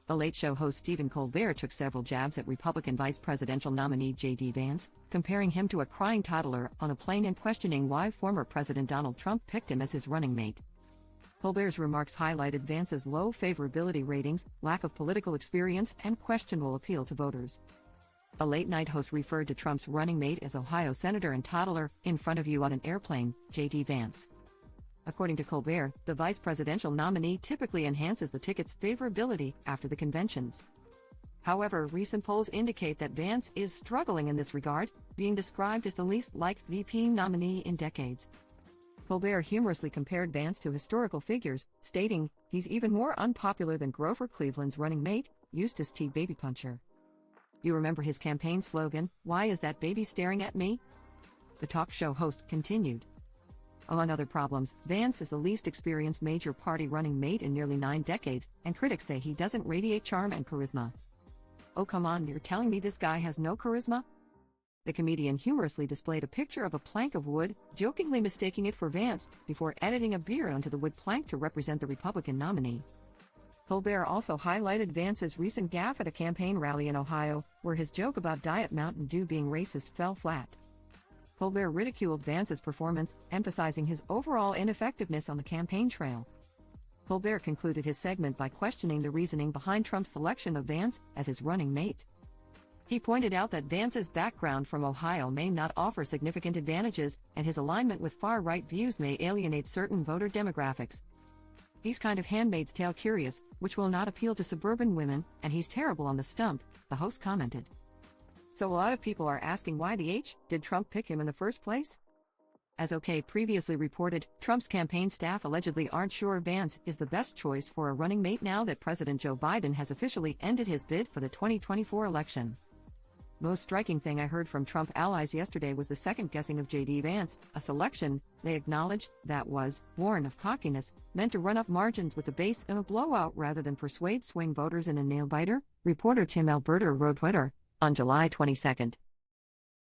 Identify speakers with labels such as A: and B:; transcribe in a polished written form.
A: The Late Show host Stephen Colbert took several jabs at Republican vice presidential nominee J.D. Vance, comparing him to a crying toddler on a plane and questioning why former President Donald Trump picked him as his running mate. Colbert's remarks highlighted Vance's low favorability ratings, lack of political experience, and questionable appeal to voters. A late-night host referred to Trump's running mate as Ohio Senator and toddler, in front of you on an airplane, J.D. Vance. According to Colbert, the vice presidential nominee typically enhances the ticket's favorability after the conventions. However, recent polls indicate that Vance is struggling in this regard, being described as the least liked VP nominee in decades. Colbert humorously compared Vance to historical figures, stating, "He's even more unpopular than Grover Cleveland's running mate, Eustace T. Baby Puncher. You remember his campaign slogan, 'Why is that baby staring at me?'" The talk show host continued. Among other problems, Vance is the least experienced major party running mate in nearly 9 decades, and critics say he doesn't radiate charm and charisma. "Oh come on, you're telling me this guy has no charisma?" The comedian humorously displayed a picture of a plank of wood, jokingly mistaking it for Vance, before editing a beer onto the wood plank to represent the Republican nominee. Colbert also highlighted Vance's recent gaffe at a campaign rally in Ohio, where his joke about Diet Mountain Dew being racist fell flat. Colbert ridiculed Vance's performance, emphasizing his overall ineffectiveness on the campaign trail. Colbert concluded his segment by questioning the reasoning behind Trump's selection of Vance as his running mate. He pointed out that Vance's background from Ohio may not offer significant advantages, and his alignment with far-right views may alienate certain voter demographics. "He's kind of Handmaid's Tale curious, which will not appeal to suburban women, and he's terrible on the stump," the host commented. "So a lot of people are asking why the H, did Trump pick him in the first place?" As OK previously reported, Trump's campaign staff allegedly aren't sure Vance is the best choice for a running mate now that President Joe Biden has officially ended his bid for the 2024 election. Most striking thing I heard from Trump allies yesterday was the second guessing of J.D. Vance, a selection, they acknowledged, that was born of cockiness, meant to run up margins with the base in a blowout rather than persuade swing voters in a nail-biter, reporter Tim Alberta wrote Twitter on July 22.